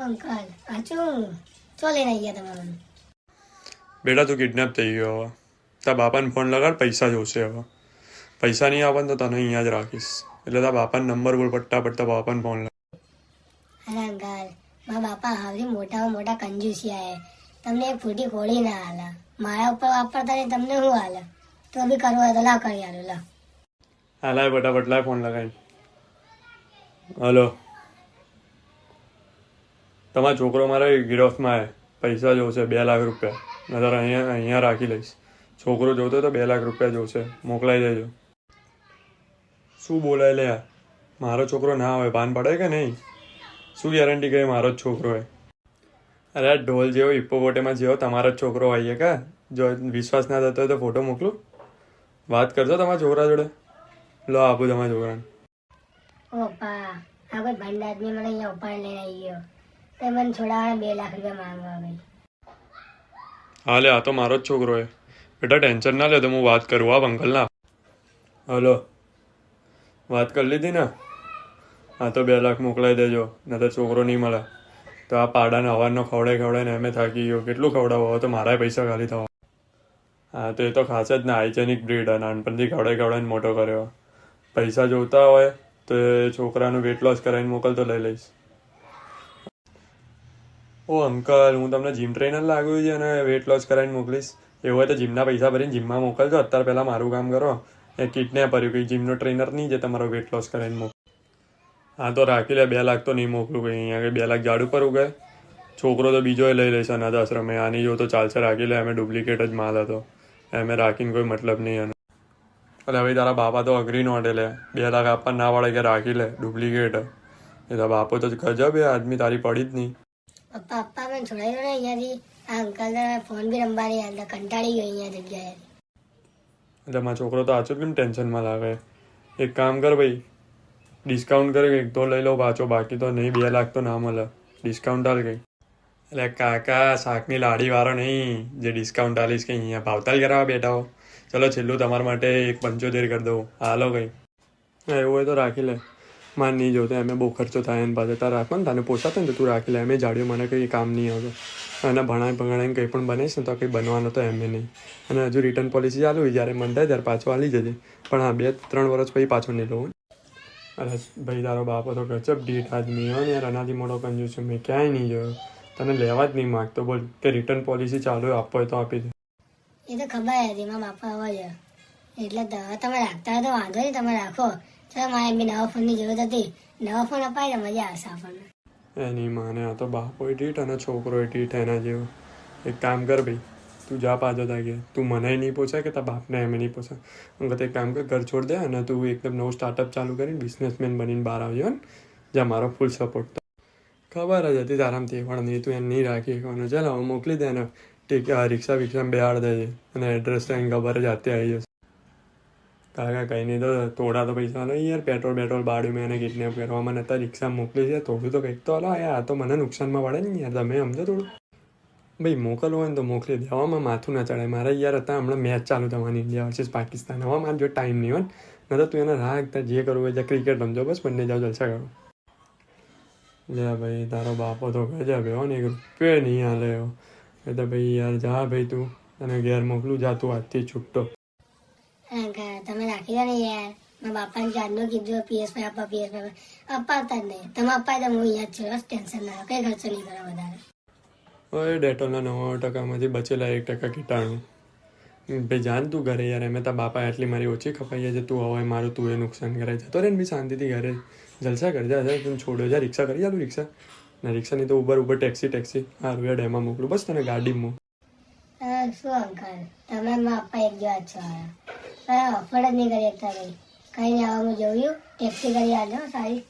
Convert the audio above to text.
Uncle આચું ચો લઈને આવી ગયા તમે મને? બેટા તું કિડનેપ થઈ ગયો હવે. તારા બાપાને ફોન લગાડ, પૈસા જોશે હવે. પૈસા નહીં આવે ને તો તને અહીંયા જ રાખીશ. એટલે તારા બાપાને નંબર બોલ, પટ્ટા પટ્ટા બાપાને ફોન લગાડ. અરે અંકલ, મારા બાપા હાવથી મોટા કંજૂસિયા તમને એક ફૂટી ખોળી ના હાલે. મારા ઉપર વાપરતા નહીં, તમને શું હાલે? તો બી કરવું હોય તો લા કરી આલો લા. હાલાય ફટાફટ લાય ફોન લગાવી. હલો, તમારો છોકરો મારા ગિરફ્તમાં આવે. પૈસા જોશે 2 લાખ રૂપિયા. નતર અહીંયા રાખી લઈશ. છોકરો જોતો તો 2 લાખ રૂપિયા જોશે, મોકલાઈ દેજો. શું બોલાય લે? મારો છોકરો ના હોય, ભાન પડે કે નહીં? શું ગેરંટી કહે મારો જ છોકરો હોય? અરે ઢોલ જેવો હિપ્પોપોટેમસ જેવો તમારો જ છોકરો હોય કે? જો વિશ્વાસ ના થતો હોય તો ફોટો મોકલું, વાત કરજો તમારા છોકરા જોડે. લો આપું તમારા છોકરાને. ઓ પા, આ કોઈ ભંડ આદમી મને અહીંયા ઉપાડ લઈને આવી ગયો. તે મને છોડાવવાના 2 લાખ રૂપિયા માંગવા ભાઈ. હા લે, આ તો મારો જ છોકરો હોય. બેટા ટેન્શન ના લે, તો હું વાત કરું આ અંકલ ના. હલો, વાત કરી લીધી ને? હા તો 2 લાખ મોકલાઈ દેજો, ન તો છોકરો નહીં મળે. તો આ પાડાને અવારનો ખવડાવીને એમે થાકી ગયો. કેટલું ખવડાવો, હવે તો મારા પૈસા ખાલી થવા. હા તો એ તો ખાસ જ ને, હાઇજેનિક બ્રીડ. નાનપણથી ખવડાવીને મોટો કર્યો. પૈસા જોતા હોય તો એ છોકરાનું વેટ લોસ કરાવીને મોકલતો લઈ લઈશ. ઓ અંકલ, હું તમને જીમ ટ્રેનર લાગ્યું છે અને વેટ લોસ કરાવીને મોકલીશ. એવું હોય તો જીમના પૈસા ભરીને જીમમાં મોકલજો. અત્યારે પહેલાં મારું કામ કરો. એ કિડનેપ કર્યું કે જીમનો ટ્રેનર નહીં, જે તમારો વેટ લોસ કરાવીને મોકલ. હા તો રાખી લે, 2 લાખ તો નહીં મોકલું કંઈ. અહીંયા 2 લાખ જાડું પર ઉગાય. છોકરો તો બીજો લઈ લઈશ અનાથ આશ્રમે. આની જો તો ચાલશે, રાખી લે. અમે ડુપ્લિકેટ જ માલ હતો, એમે રાખીને કોઈ મતલબ નહીં એનો. એટલે હવે તારા બાપા તો અઘરી નોટે લે. 2 લાખ આપવા ના પડે કે રાખી લે, ડુપ્લિકેટ. એ તારા બાપો તો ગજબ એ આદમી, તારી પડી જ નહીં. પપ્પા મને છોડાવી દો ને અહીંયાથી. આ અંકલ ફોન બી રમવા નહીં આવતા, કંટાળી ગયો અહીંયા જગ્યાએ. એટલે મારો છોકરો તો આછો કેમ ટેન્શનમાં લાગે? એક કામ કર ભાઈ, ડિસ્કાઉન્ટ કરે કંઈક તો લઈ લો પાછો. બાકી તો નહીં, 2 લાખ તો ના મળે. ડિસ્કાઉન્ટ આલ કંઈક. એટલે કાકા શાકની લાડી વાળો નહીં જે ડિસ્કાઉન્ટ આલીશ કે અહીંયા ભાવતાલ કરાવવા બેઠા હો. ચલો છેલ્લું તમારા માટે 1.75 કરી દઉં, હાલો કંઈ. એવું હોય તો રાખી લે. માન નહીં જોતો, એમ બહુ ખર્ચો થાય એને પાસે. તારે રાખો ને, તને પોસાતો ને તો તું રાખી લે. એમ જાડ્યું મને કંઈ કામ નહીં આવતો. અને ભણાવીને કંઈ પણ બનીશ ને તો કંઈ બનવાનો તો એમ નહીં. અને હજુ રિટર્ન પોલિસી ચાલુ હોય, જ્યારે મન થાય ત્યારે પાછો આલી જજે. પણ હા, 2-3 વર્ષ પછી પાછો નહીં લઉં. અરે ભાઈ, તારો બાપો તો ગજબ ડીઠ આદમી હોય ને યાર. આનાથી મોટો કંજૂસ છે મેં ક્યાંય નહીં જોયો. તને લેવા જ નહીં માગતો. બોલ કે રિટર્ન પોલિસી ચાલુ હોય, આપવો હોય તો આપી દે. એ તો ખબર હતી મારા બાપા હોય છે, એટલે તમે રાખતા હોય તો વાંધો નહીં, તમે રાખો. ચાલો, મારે એમની નવા ફોનની જરૂરત હતી. નવા ફોન અપાય તો મજા આવશે આપણને. એની માને આ તો બાપો ઠીઠ અને છોકરો ઠીઠ એના જેવો. એક કામ કર ભાઈ, તું જા પાછો તાગે. તું મને નહીં પૂછાય કે તારા બાપને એમ નહીં પૂછાય. હું તો એક કામ કર, ઘર છોડ દે અને તું એકદમ નવું સ્ટાર્ટઅપ ચાલુ કરીને બિઝનેસમેન બનીને બહાર આવજો ને. જ્યાં મારો ફૂલ સપોર્ટ. ખબર જ હતી તારામથી પણ નહીં, તું એને નહીં રાખી શકવાનું. ચાલ હવે મોકલી દે ને. રિક્ષા વિક્ષામાં બેહાડ દેજે અને એડ્રેસ તો એને ખબર જ હાથે આવી જશે. કાકા કંઈ નહીં, તો થોડા તો પૈસા લો યાર. પેટ્રોલ બાળ્યું મેં એને કિડનેપ કરવામાં, નતા રિક્ષા મોકલી છે. થોડું તો કંઈક તો હલો યાર. આ તો મને નુકસાનમાં પડે ને યાર, તમે સમજો થોડું. ભાઈ મોકલવું હોય ને તો મોકલી દેવામાં માથું ના ચડાય. મારા યાર હતા હમણાં મેચ ચાલુ થવાની ઇન્ડિયા વર્સિસ પાકિસ્તાન. હવે મારે જો ટાઈમ નહીં હોય ને તો તું એને રાખતા જે કરવું હોય, ક્રિકેટ રમજો બસ, બંને જાઓ જલસા કરો. લે ભાઈ, તારો બાપો તો ગજબ એવો ને, 1 રૂપિયો નહીં હાલે એવો. એ તો ભાઈ યાર જા ભાઈ, તું તને ઘેર મોકલું, જા તું આજથી છૂટતો. તમે રાખી દો ને યાર. મારા બાપાને જાડનું કીધું PS5 આપવા, PS5 અપાવતા જ નહીં. તમે અપાય તો હું યાદ છું, બસ ટેન્શન ના લો, કંઈ ખર્ચો નહીં કરો વધારે. હવે ડેટોલના 99%માંથી બચેલા 1% કીટાણું. ભાઈ જાન તું ઘરે યાર. એમ તારા બાપા એટલી મારી ઓછી ખપાઈ છે. તું હવે મારું તું એ નુકસાન કરે જતો રે ને બી શાંતિથી ઘરે જલસા કરજા. તું છોડ્યો જા, રિક્ષા કરી જા તું. રિક્ષા ના, રિક્ષા નહીં તો ઉબર ટેક્સી. હારું યાર, એમાં મોકલું બસ તને ગાડીમાં. શું અંકલ, તમે મારા પપ્પા એક જેવા છો. અફોર્ડ જ નહીં કરી શકતા ભાઈ. કંઈ નહીં, આવા હું જોયું ટેક્સી કરી આવજો સારી.